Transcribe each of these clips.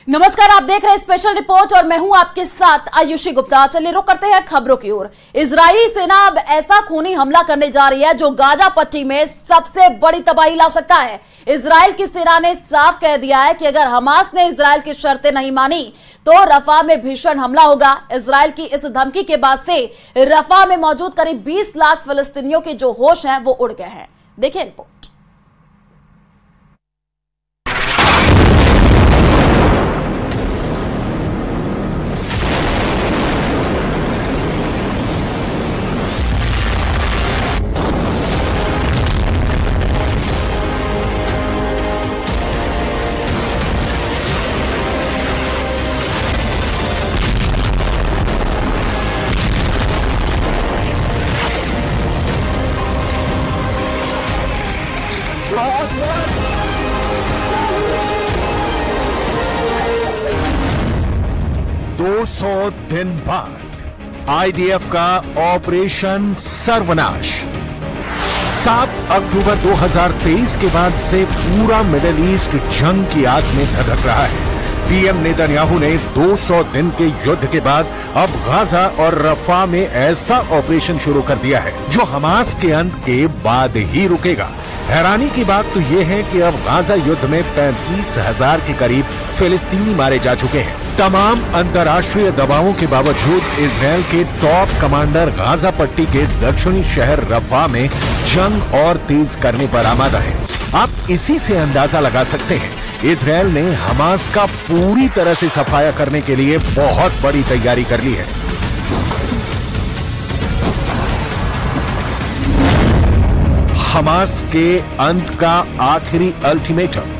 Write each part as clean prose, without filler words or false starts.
नमस्कार, आप देख रहे हैं स्पेशल रिपोर्ट और मैं हूं आपके साथ आयुषी गुप्ता। चलिए रुक करते हैं खबरों की ओर। इजरायली सेना अब ऐसा खूनी हमला करने जा रही है जो गाजा पट्टी में सबसे बड़ी तबाही ला सकता है। इजराइल की सेना ने साफ कह दिया है कि अगर हमास ने इजराइल की शर्तें नहीं मानी तो रफा में भीषण हमला होगा। इजराइल की इस धमकी के बाद से रफा में मौजूद करीब 20 लाख फिलिस्तीनियों के जो होश हैं वो उड़ गए हैं। देखिए रिपोर्ट। दिन बाद आईडीएफ का ऑपरेशन सर्वनाश। 7 अक्टूबर 2023 के बाद से पूरा मिडिल ईस्ट जंग की आग में धधक रहा है। पीएम नेतन्याहू ने 200 दिन के युद्ध के बाद अब गाजा और रफा में ऐसा ऑपरेशन शुरू कर दिया है जो हमास के अंत के बाद ही रुकेगा। हैरानी की बात तो यह है कि अब गाजा युद्ध में 35,000 के करीब फिलिस्तीनी मारे जा चुके हैं। तमाम अंतर्राष्ट्रीय दबावों के बावजूद इजराइल के टॉप कमांडर गाजा पट्टी के दक्षिणी शहर रफा में जंग और तेज करने पर आमादा है। आप इसी से अंदाजा लगा सकते हैं इजराइल ने हमास का पूरी तरह से सफाया करने के लिए बहुत बड़ी तैयारी कर ली है। हमास के अंत का आखिरी अल्टीमेटम।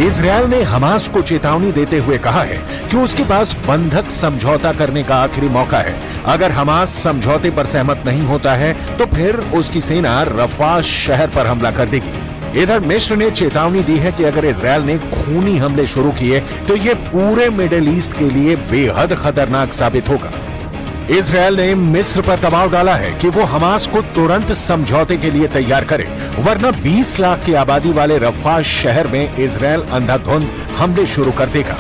इजराइल ने हमास को चेतावनी देते हुए कहा है कि उसके पास बंधक समझौता करने का आखिरी मौका है। अगर हमास समझौते पर सहमत नहीं होता है तो फिर उसकी सेना रफा शहर पर हमला कर देगी। इधर मिस्र ने चेतावनी दी है कि अगर इजराइल ने खूनी हमले शुरू किए तो यह पूरे मिडिल ईस्ट के लिए बेहद खतरनाक साबित होगा। इजराइल ने मिस्र पर दबाव डाला है कि वो हमास को तुरंत समझौते के लिए तैयार करे, वरना 20 लाख की आबादी वाले रफा शहर में इजराइल अंधाधुंध हमले शुरू कर देगा।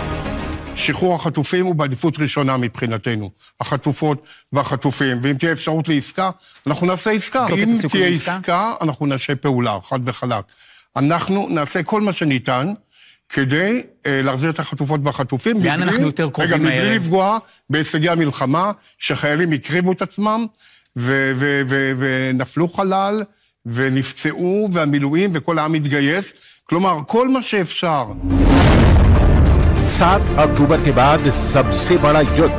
שחרור החטופים הוא בעדיפות ראשונה מבחינתנו, החטופות והחטופים, ואם תהיה אפשרות לעסקה, אנחנו נעשה עסקה. אם תהיה עסקה, אנחנו נעשה פעולה, חד וחלק. אנחנו נעשה כל מה שניתן כדי להחזיר את החטופות והחטופים, מבלי לפגוע בהישגי המלחמה, שחיילים הקריבו את עצמם, ונפלו חלל, ונפצעו, והמילואים, וכל העם התגייס. כלומר, כל מה שאפשר. 7 अक्टूबर के बाद सबसे बड़ा युद्ध।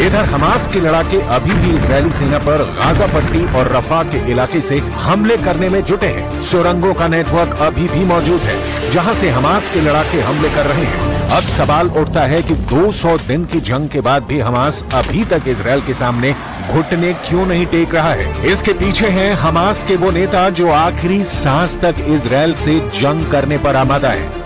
इधर हमास के लड़ाके अभी भी इजरायली सेना पर गाजा पट्टी और रफा के इलाके से हमले करने में जुटे हैं। सुरंगों का नेटवर्क अभी भी मौजूद है जहां से हमास के लड़ाके हमले कर रहे हैं। अब सवाल उठता है कि 200 दिन की जंग के बाद भी हमास अभी तक इजरायल के सामने घुटने क्यों नहीं टेक रहा है। इसके पीछे हैं हमास के वो नेता जो आखिरी सांस तक इजरायल से जंग करने पर आमादा है।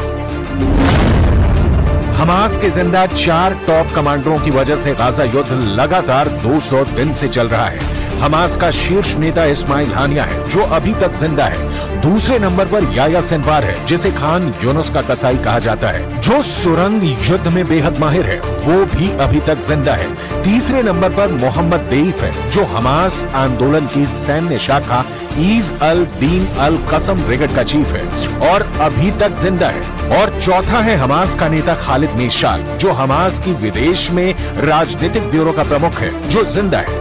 हमास के जिंदा 4 टॉप कमांडरों की वजह से गाजा युद्ध लगातार 200 दिन से चल रहा है। हमास का शीर्ष नेता इस्माइल हानिया है जो अभी तक जिंदा है। दूसरे नंबर पर याया सिनवार है जिसे खान यूनुस का कसाई कहा जाता है, जो सुरंग युद्ध में बेहद माहिर है, वो भी अभी तक जिंदा है। तीसरे नंबर पर मोहम्मद देईफ है जो हमास आंदोलन की सैन्य शाखा ईज अल दीन अल कसम ब्रिगेड का चीफ है और अभी तक जिंदा है। और चौथा है हमास का नेता खालिद मेशाल जो हमास की विदेश में राजनीतिक ब्यूरो का प्रमुख है, जो जिंदा है।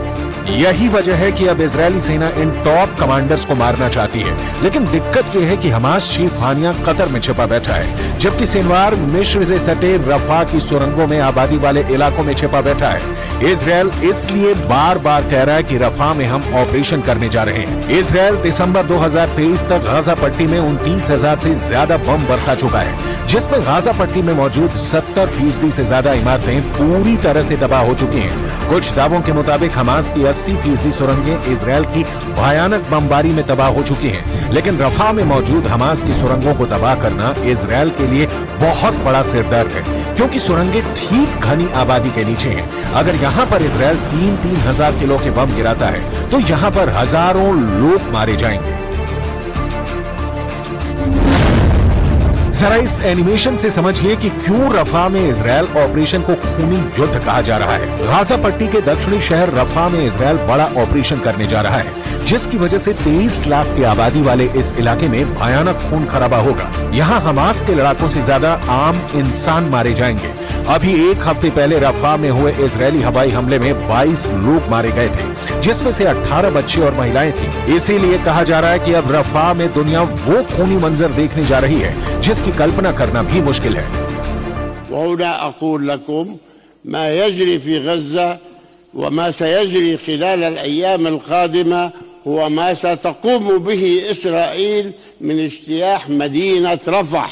यही वजह है कि अब इजरायली सेना इन टॉप कमांडर्स को मारना चाहती है, लेकिन दिक्कत यह है कि हमास चीफ हानिया कतर में छिपा बैठा है, जबकि सिनवार मिस्र से सटे रफा की सुरंगों में आबादी वाले इलाकों में छिपा बैठा है। इजरायल इसलिए बार बार कह रहा है कि रफा में हम ऑपरेशन करने जा रहे हैं। इजरायल दिसंबर 2023 तक गाजा पट्टी में 29,000 से ज्यादा बम बरसा चुका है, जिसमें गाजा पट्टी में मौजूद 70% से ज्यादा इमारतें पूरी तरह से तबाह हो चुकी हैं। कुछ दावों के मुताबिक हमास की 80% सुरंगें इजरायल की भयानक बमबारी में तबाह हो चुकी हैं, लेकिन रफा में मौजूद हमास की सुरंगों को तबाह करना इजरायल के लिए बहुत बड़ा सिरदर्द है, क्योंकि सुरंगें ठीक घनी आबादी के नीचे हैं। अगर यहाँ पर इजरायल 3-3 हजार किलो के बम गिराता है तो यहाँ पर हजारों लोग मारे जाएंगे। जरा इस एनिमेशन से समझिए कि क्यों रफा में इजरायल ऑपरेशन को खूनी युद्ध कहा जा रहा है। गाजा पट्टी के दक्षिणी शहर रफा में इजरायल बड़ा ऑपरेशन करने जा रहा है, जिसकी वजह से 23 लाख की आबादी वाले इस इलाके में भयानक खून खराबा होगा। यहाँ हमास के लड़ाकों से ज्यादा आम इंसान मारे जाएंगे। अभी एक हफ्ते पहले रफा में हुए इजरायली हवाई हमले में 22 लोग मारे गए थे, जिसमें से 18 बच्चे और महिलाएं थी। इसीलिए कहा जा रहा है कि अब रफा में दुनिया वो खूनी मंजर देखने जा रही है जिसकी कल्पना करना भी मुश्किल है। वहुना अक़ूल लकुम मा यजरी फी गज़्ज़ा व मा सयजरी खिलाल अल-अय्याम अल-क़ादिमा हुवा मा सतक़ूम बिही इस्राईल मिन इज्तियाह मदीनत रफ़ह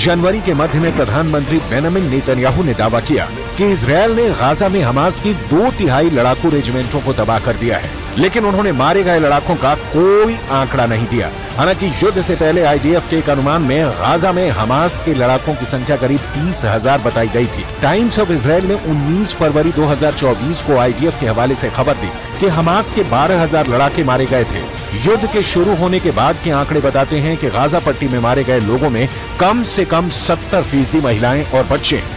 जनवरी के मध्य में प्रधानमंत्री बेंजामिन नेतन्याहू ने दावा किया कि इजरायल ने गाजा में हमास की 2/3 लड़ाकू रेजिमेंटों को तबाह कर दिया है, लेकिन उन्होंने मारे गए लड़ाकों का कोई आंकड़ा नहीं दिया। हालांकि युद्ध से पहले आईडीएफ के एक अनुमान में गाजा में हमास के लड़ाकों की संख्या करीब 30,000 बताई गई थी। टाइम्स ऑफ इजरायल ने 19 फरवरी 2024 को आईडीएफ के हवाले से खबर दी कि हमास के 12,000 लड़ाके मारे गए थे। युद्ध के शुरू होने के बाद के आंकड़े बताते हैं कि गाजा पट्टी में मारे गए लोगों में कम से कम 70% महिलाएं और बच्चे हैं।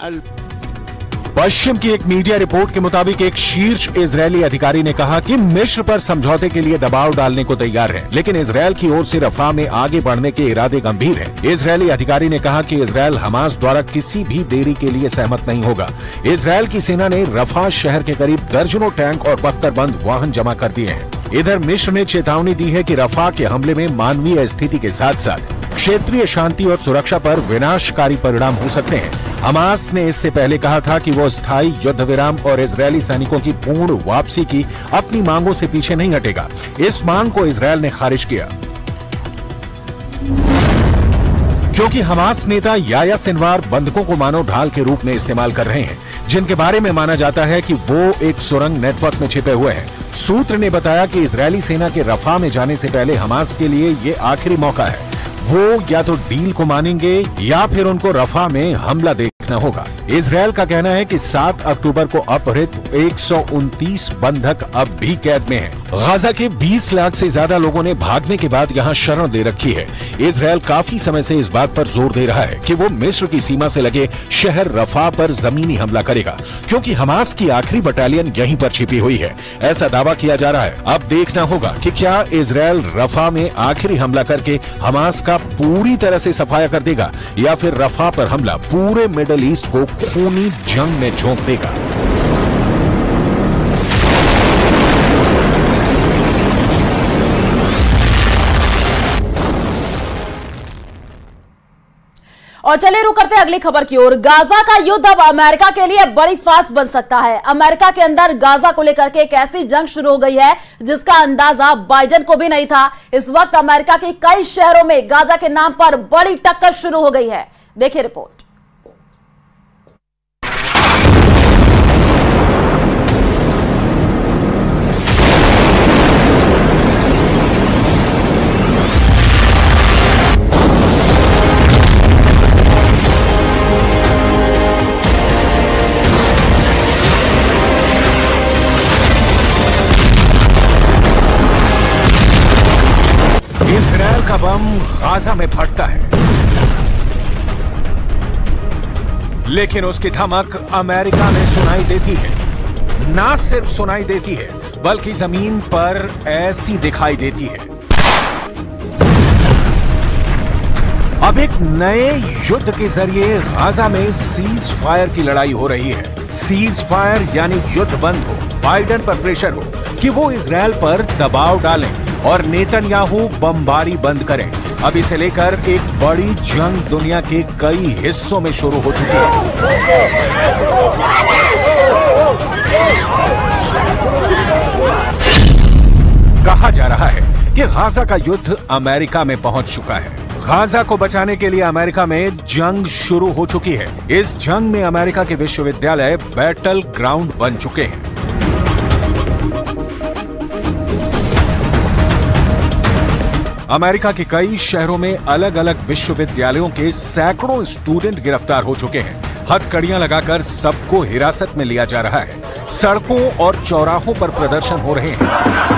1000। पश्चिम की एक मीडिया रिपोर्ट के मुताबिक एक शीर्ष इजरायली अधिकारी ने कहा कि मिस्र पर समझौते के लिए दबाव डालने को तैयार है, लेकिन इजरायल की ओर से रफा में आगे बढ़ने के इरादे गंभीर हैं। इजरायली अधिकारी ने कहा कि इजरायल हमास द्वारा किसी भी देरी के लिए सहमत नहीं होगा। इजरायल की सेना ने रफा शहर के करीब दर्जनों टैंक और बख्तरबंद वाहन जमा कर दिए हैं। इधर मिस्र ने चेतावनी दी है कि रफा के हमले में मानवीय स्थिति के साथ साथ क्षेत्रीय शांति और सुरक्षा पर विनाशकारी परिणाम हो सकते हैं। हमास ने इससे पहले कहा था कि वो स्थायी युद्ध विराम और इजरायली सैनिकों की पूर्ण वापसी की अपनी मांगों से पीछे नहीं हटेगा। इस मांग को इजरायल ने खारिज किया, क्योंकि हमास नेता याह्या सिनवार बंधकों को मानव ढाल के रूप में इस्तेमाल कर रहे हैं, जिनके बारे में माना जाता है कि वो एक सुरंग नेटवर्क में छिपे हुए हैं। सूत्र ने बताया कि इजरायली सेना के रफा में जाने से पहले हमास के लिए ये आखिरी मौका है। वो या तो डील को मानेंगे या फिर उनको रफा में हमला देखना होगा। इजरायल का कहना है कि 7 अक्टूबर को अपहृत 129 बंधक अब भी कैद में हैं। गाजा के 20 लाख से ज्यादा लोगों ने भागने के बाद यहाँ शरण दे रखी है। इजरायल काफी समय से इस बात पर जोर दे रहा है कि वो मिस्र की सीमा से लगे शहर रफा पर जमीनी हमला करेगा, क्योंकि हमास की आखिरी बटालियन यहीं पर छिपी हुई है। ऐसा दावा किया जा रहा है। अब देखना होगा कि क्या इजरायल रफा में आखिरी हमला करके हमास का पूरी तरह से सफाया कर देगा या फिर रफा पर हमला पूरे मिडल ईस्ट को खूनी जंग में झोंक देगा। और चलिए रुक करते हैं अगली खबर की ओर। गाजा का युद्ध अब अमेरिका के लिए बड़ी फास्ट बन सकता है। अमेरिका के अंदर गाजा को लेकर के एक ऐसी जंग शुरू हो गई है जिसका अंदाजा बाइडेन को भी नहीं था। इस वक्त अमेरिका के कई शहरों में गाजा के नाम पर बड़ी टक्कर शुरू हो गई है। देखिए रिपोर्ट। इजरायल का बम गाजा में फटता है, लेकिन उसकी धमक अमेरिका में सुनाई देती है। ना सिर्फ सुनाई देती है बल्कि जमीन पर ऐसी दिखाई देती है। अब एक नए युद्ध के जरिए गाजा में सीज फायर की लड़ाई हो रही है। सीज फायर यानी युद्ध बंद हो, बाइडेन पर प्रेशर हो कि वो इजरायल पर दबाव डालें और नेतन्याहू बमबारी बंद करें। अब इसे लेकर एक बड़ी जंग दुनिया के कई हिस्सों में शुरू हो चुकी है। कहा जा रहा है कि गाजा का युद्ध अमेरिका में पहुंच चुका है। गाजा को बचाने के लिए अमेरिका में जंग शुरू हो चुकी है। इस जंग में अमेरिका के विश्वविद्यालय बैटल ग्राउंड बन चुके हैं। अमेरिका के कई शहरों में अलग अलग विश्वविद्यालयों के सैकड़ों स्टूडेंट गिरफ्तार हो चुके हैं। हथकड़ियां लगाकर सबको हिरासत में लिया जा रहा है। सड़कों और चौराहों पर प्रदर्शन हो रहे हैं।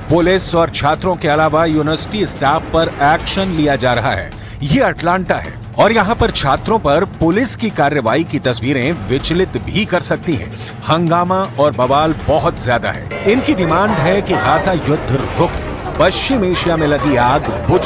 पुलिस और छात्रों के अलावा यूनिवर्सिटी स्टाफ पर एक्शन लिया जा रहा है। ये अटलांटा है और यहाँ पर छात्रों पर पुलिस की कार्रवाई की तस्वीरें विचलित भी कर सकती हैं। हंगामा और बवाल बहुत ज्यादा है। इनकी डिमांड है कि गाजा युद्ध रुके, पश्चिम एशिया में लगी आग बुझ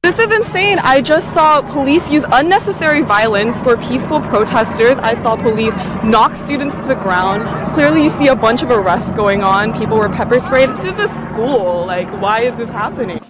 This is insane. I just saw police use unnecessary violence for peaceful protesters. I saw police knock students to the ground. Clearly you see a bunch of arrests going on. People were pepper sprayed. This is a school. Like, why is this happening?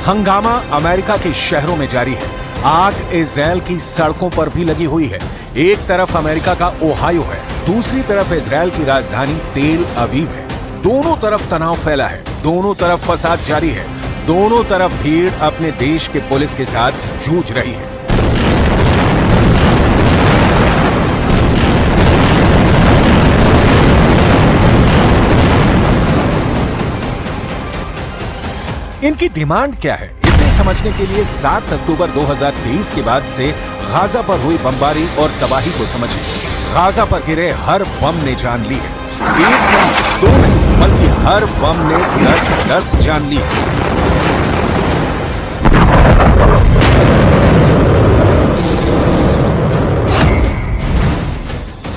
हंगामा America के शहरों में जारी है। आग Israel की सड़कों पर भी लगी हुई है। एक तरफ अमेरिका का ओहायो है, दूसरी तरफ इजरायल की राजधानी तेल अवीव है। दोनों तरफ तनाव फैला है, दोनों तरफ फसाद जारी है, दोनों तरफ भीड़ अपने देश के पुलिस के साथ जूझ रही है। इनकी डिमांड क्या है, इसे समझने के लिए 7 अक्टूबर 2023 के बाद से गाजा पर हुई बमबारी और तबाही को समझिए। गाजा पर गिरे हर बम ने जान ली है। एक नहीं, दो नहीं, बल्कि हर बम ने 10-10 जान ली है।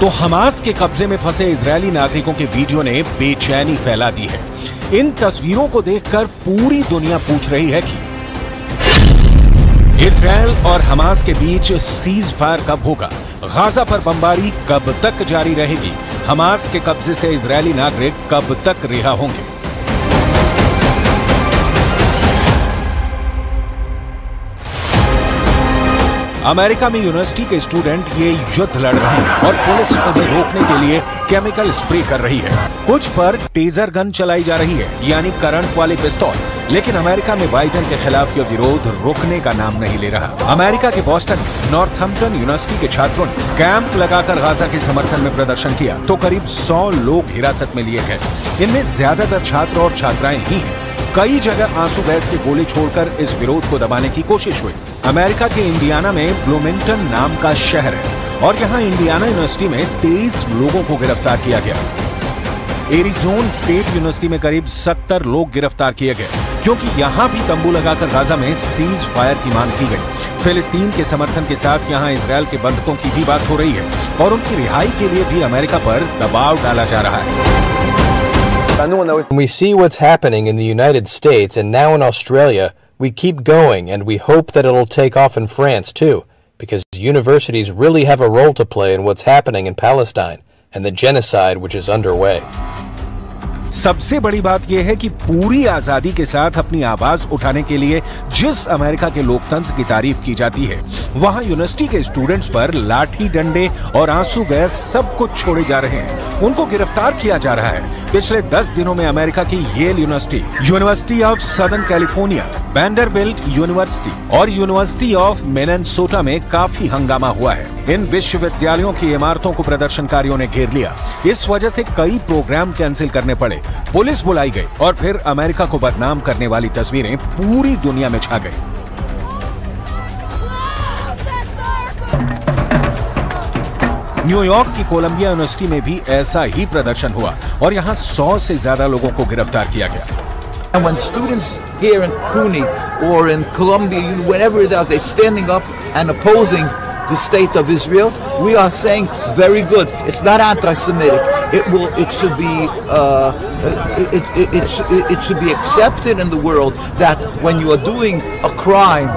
तो हमास के कब्जे में फंसे इजरायली नागरिकों के वीडियो ने बेचैनी फैला दी है। इन तस्वीरों को देखकर पूरी दुनिया पूछ रही है कि इजरायल और हमास के बीच सीज फायर कब होगा, गाजा पर बमबारी कब तक जारी रहेगी, हमास के कब्जे से इजरायली नागरिक कब तक रिहा होंगे। अमेरिका में यूनिवर्सिटी के स्टूडेंट ये युद्ध लड़ रहे हैं और पुलिस उन्हें रोकने के लिए केमिकल स्प्रे कर रही है। कुछ पर टेजर गन चलाई जा रही है, यानी करंट वाले पिस्तौल। लेकिन अमेरिका में बाइडेन के खिलाफ यह विरोध रुकने का नाम नहीं ले रहा। अमेरिका के बॉस्टन में नॉर्थहैम्पटन यूनिवर्सिटी के छात्रों ने कैंप लगाकर गाजा के समर्थन में प्रदर्शन किया तो करीब 100 लोग हिरासत में लिए गए। इनमें ज्यादातर छात्र और छात्राएं ही हैं। कई जगह आंसू गैस के गोले छोड़कर इस विरोध को दबाने की कोशिश हुई। अमेरिका के इंडियाना में ब्लूमिंगटन नाम का शहर है और यहाँ इंडियाना यूनिवर्सिटी में 23 लोगों को गिरफ्तार किया गया। एरिज़ोना स्टेट यूनिवर्सिटी में करीब 70 लोग गिरफ्तार किए गए क्योंकि यहाँ भी तंबू लगाकर गाजा में सीज फायर की मांग की गई। फिलिस्तीन के समर्थन के साथ यहाँ इजरायल के बंधकों की भी बात हो रही है और उनकी रिहाई के लिए भी अमेरिका पर दबाव डाला जा रहा है। When we see what's happening in the United States and now in Australia, we keep going and we hope that it'll take off in France too, because universities really have a role to play in what's happening in Palestine and the genocide which is underway. सबसे बड़ी बात यह है कि पूरी आजादी के साथ अपनी आवाज उठाने के लिए जिस अमेरिका के लोकतंत्र की तारीफ की जाती है, वहां यूनिवर्सिटी के स्टूडेंट्स पर लाठी डंडे और आंसू गैस सब कुछ छोड़े जा रहे हैं। उनको गिरफ्तार किया जा रहा है। पिछले 10 दिनों में अमेरिका की Yale University, University of Southern California, Vanderbilt University और यूनिवर्सिटी ऑफ मिनेसोटा में काफी हंगामा हुआ है। इन विश्वविद्यालयों की इमारतों को प्रदर्शनकारियों ने घेर लिया। इस वजह से कई प्रोग्राम कैंसिल करने पड़े, पुलिस बुलाई गई और फिर अमेरिका को बदनाम करने वाली तस्वीरें पूरी दुनिया में छा गई। न्यूयॉर्क की कोलंबिया यूनिवर्सिटी में भी ऐसा ही प्रदर्शन हुआ और यहाँ 100 से ज्यादा लोगों को गिरफ्तार किया गया। And when students here in CUNY or in Columbia, whenever they're standing up and opposing the state of Israel, we are saying very good. It's not anti-Semitic. It should be it should be accepted in the world that when you are doing a crime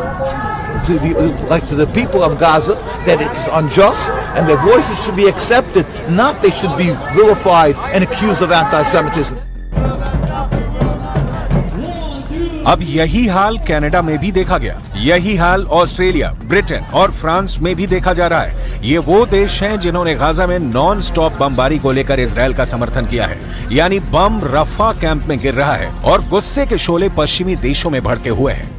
to the people of Gaza, that it is unjust and their voices should be accepted, not they should be vilified and accused of anti-Semitism. अब यही हाल Canada में भी देखा गया, यही हाल Australia, Britain और France में भी देखा जा रहा है। ये वो देश हैं जिन्होंने गाजा में नॉन स्टॉप बमबारी को लेकर इजरायल का समर्थन किया है, यानी बम रफा कैंप में गिर रहा है और गुस्से के शोले पश्चिमी देशों में भड़के हुए हैं।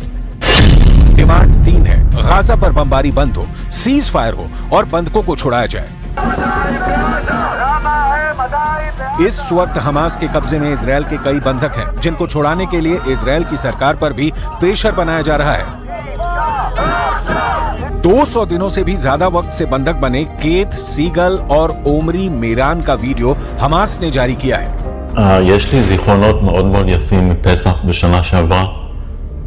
डिमांड 3 है, गाजा पर बमबारी बंद हो, सीज फायर हो और बंधकों को छुड़ाया जाए। इस वक्त हमास के कब्जे में इजरायल के कई बंधक हैं, जिनको छुड़ाने के लिए इजरायल की सरकार पर भी प्रेशर बनाया जा रहा है। 200 दिनों से भी ज्यादा वक्त से बंधक बने केत सीगल और ओमरी मेरान का वीडियो हमास ने जारी किया है। יש לי זיכרונות מאוד מאוד יפים מפסח בשנה שעברה,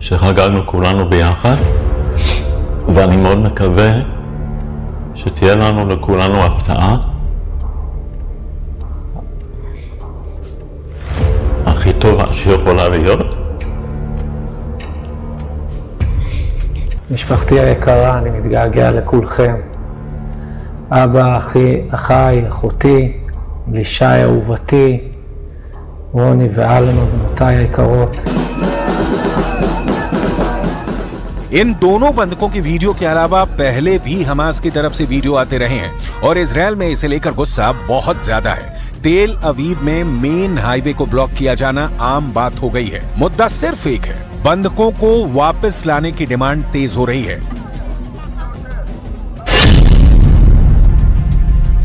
שחגגנו כולנו ביחד, ואני מאוד מקווה שתהיה לנו לכולנו הפתעה הכי טובה שיכולה להיות. משפחתי היקרה, אני מתגעגע לכולכם. אבא, אחיי, אחותי, לישי אהובתי, רוני ואלמה, בנותיי היקרות. इन दोनों बंधकों की वीडियो के अलावा पहले भी हमास की तरफ से वीडियो आते रहे हैं और इजरायल में इसे लेकर गुस्सा बहुत ज्यादा है। तेल अवीव में मेन हाईवे को ब्लॉक किया जाना आम बात हो गई है। मुद्दा सिर्फ एक है, बंधकों को वापस लाने की डिमांड तेज हो रही है।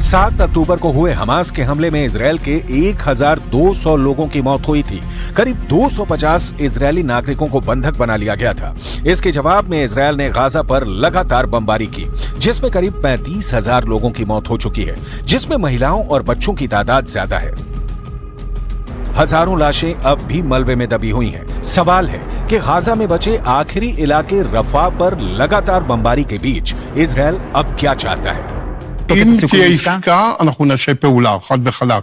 7 अक्टूबर को हुए हमास के हमले में इजरायल के 1200 लोगों की मौत हुई थी। करीब 250 इजरायली नागरिकों को बंधक बना लिया गया था। इसके जवाब में इजरायल ने गाजा पर लगातार बमबारी की, जिसमें करीब 35,000 लोगों की मौत हो चुकी है, जिसमें महिलाओं और बच्चों की तादाद ज्यादा है। हजारों लाशें अब भी मलबे में दबी हुई हैं। सवाल है कि गाजा में बचे आखिरी इलाके रफा पर लगातार बमबारी के बीच इजरायल अब क्या चाहता है? אם תהיה עסקה, אנחנו נעשה פעולה, חד וחלק.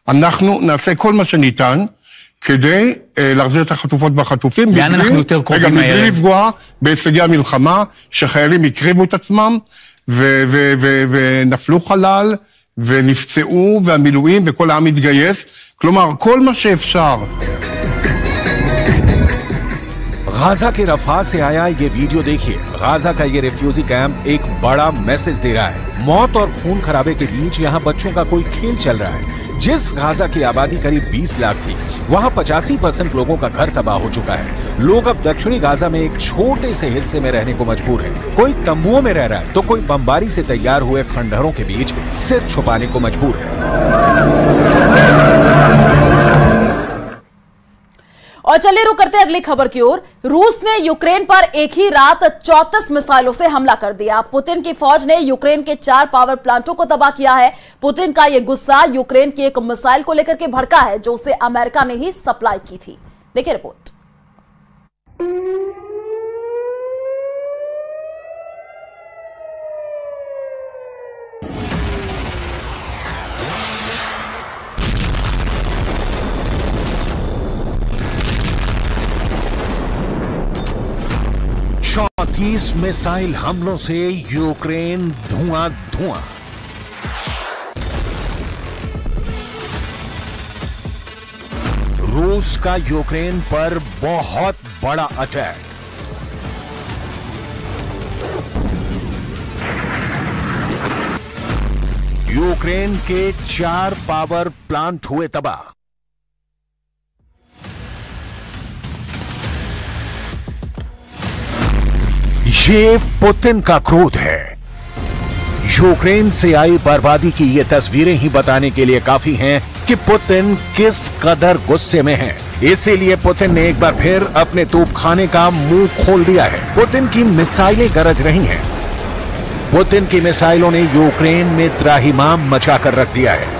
אנחנו נעשה כל מה שניתן כדי להחזיר את החטופות והחטופים, מבלי לפגוע בהישגי המלחמה, שחיילים הקריבו את עצמם, ונפלו חלל, ונפצעו, והמילואים, וכל העם התגייס. כלומר, כל מה שאפשר. गाजा के रफा से आया ये वीडियो देखिए। गाजा का ये रिफ्यूजी कैंप एक बड़ा मैसेज दे रहा है। मौत और खून खराबे के बीच यहाँ बच्चों का कोई खेल चल रहा है। जिस गाजा की आबादी करीब 20 लाख थी, वहाँ 85% लोगों का घर तबाह हो चुका है। लोग अब दक्षिणी गाजा में एक छोटे से हिस्से में रहने को मजबूर है। कोई तंबुओं में रह रहा है तो कोई बमबारी से तैयार हुए खंडहरों के बीच सिर छुपाने को मजबूर है। और चलिए रुक करते अगली खबर की ओर। रूस ने यूक्रेन पर एक ही रात 34 मिसाइलों से हमला कर दिया। पुतिन की फौज ने यूक्रेन के 4 पावर प्लांटों को तबाह किया है। पुतिन का यह गुस्सा यूक्रेन की एक मिसाइल को लेकर के भड़का है, जो उसे अमेरिका ने ही सप्लाई की थी। देखिए रिपोर्ट। चौंतीस मिसाइल हमलों से यूक्रेन धुआं धुआं। रूस का यूक्रेन पर बहुत बड़ा अटैक। यूक्रेन के 4 पावर प्लांट हुए तबाह। ये पुतिन का क्रोध है। यूक्रेन से आई बर्बादी की ये तस्वीरें ही बताने के लिए काफी हैं कि पुतिन किस कदर गुस्से में है। इसीलिए पुतिन ने एक बार फिर अपने तोपखाने का मुंह खोल दिया है। पुतिन की मिसाइलें गरज रही हैं। पुतिन की मिसाइलों ने यूक्रेन में त्राहिमाम मचा कर रख दिया है।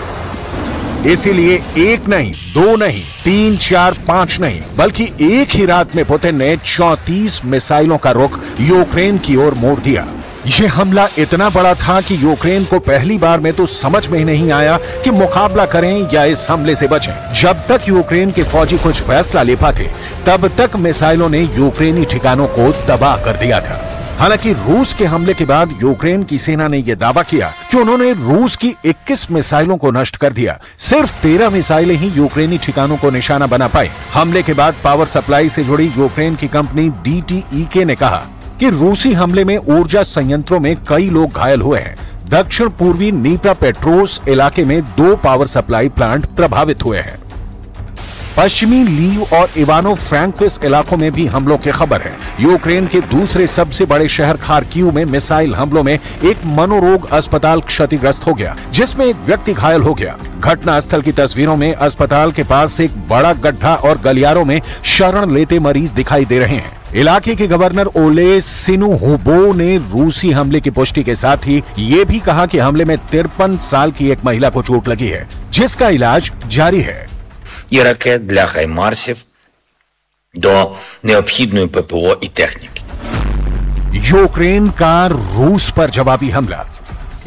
इसीलिए 1 नहीं, 2 नहीं, 3, 4, 5 नहीं, बल्कि एक ही रात में पुतिन ने 34 मिसाइलों का रुख यूक्रेन की ओर मोड़ दिया। यह हमला इतना बड़ा था कि यूक्रेन को पहली बार में तो समझ में ही नहीं आया कि मुकाबला करें या इस हमले से बचें। जब तक यूक्रेन के फौजी कुछ फैसला ले पाते, तब तक मिसाइलों ने यूक्रेनी ठिकानों को तबाह कर दिया था। हालांकि रूस के हमले के बाद यूक्रेन की सेना ने यह दावा किया कि उन्होंने रूस की 21 मिसाइलों को नष्ट कर दिया। सिर्फ 13 मिसाइलें ही यूक्रेनी ठिकानों को निशाना बना पाई। हमले के बाद पावर सप्लाई से जुड़ी यूक्रेन की कंपनी DTEK ने कहा कि रूसी हमले में ऊर्जा संयंत्रों में कई लोग घायल हुए हैं। दक्षिण पूर्वी नीप्रोपेट्रोव्स्क इलाके में 2 पावर सप्लाई प्लांट प्रभावित हुए हैं। पश्चिमी लीव और इवानो फ्रैंकोविस्क इलाकों में भी हमलों की खबर है। यूक्रेन के दूसरे सबसे बड़े शहर खार्किव में मिसाइल हमलों में एक मनोरोग अस्पताल क्षतिग्रस्त हो गया, जिसमें एक व्यक्ति घायल हो गया। घटनास्थल की तस्वीरों में अस्पताल के पास एक बड़ा गड्ढा और गलियारों में शरण लेते मरीज दिखाई दे रहे हैं। इलाके के गवर्नर ओले सिनुहोबो ने रूसी हमले की पुष्टि के साथ ही ये भी कहा कि हमले में 53 साल की एक महिला को चोट लगी है, जिसका इलाज जारी है। І ракет для хаймарсів до необхідної ППО і техніки. यूक्रेन का रूस पर जवाबी हमला।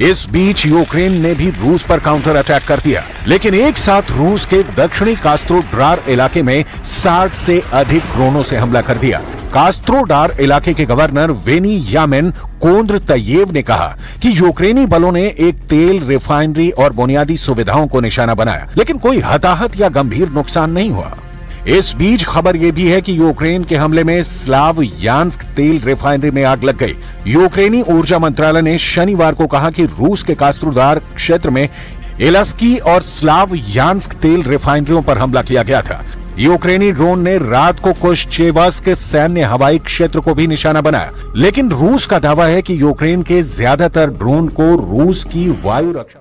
इस बीच यूक्रेन ने भी रूस पर काउंटर अटैक कर दिया, लेकिन एक साथ रूस के दक्षिणी कास्त्रोडार इलाके में 60 से अधिक ड्रोनों से हमला कर दिया। कास्त्रोडार इलाके के गवर्नर वेनियामिन कोंद्रतयेव ने कहा कि यूक्रेनी बलों ने एक तेल रिफाइनरी और बुनियादी सुविधाओं को निशाना बनाया, लेकिन कोई हताहत या गंभीर नुकसान नहीं हुआ। इस बीच खबर यह भी है कि यूक्रेन के हमले में स्लावयान्स्क तेल रिफाइनरी में आग लग गई। यूक्रेनी ऊर्जा मंत्रालय ने शनिवार को कहा कि रूस के कास्त्रोदार क्षेत्र में इलस्की और स्लावयान्स्क तेल रिफाइनरियों पर हमला किया गया था। यूक्रेनी ड्रोन ने रात को कुश्चेवास्क सैन्य हवाई क्षेत्र को भी निशाना बनाया, लेकिन रूस का दावा है कि यूक्रेन के ज्यादातर ड्रोन को रूस की वायु रक्षा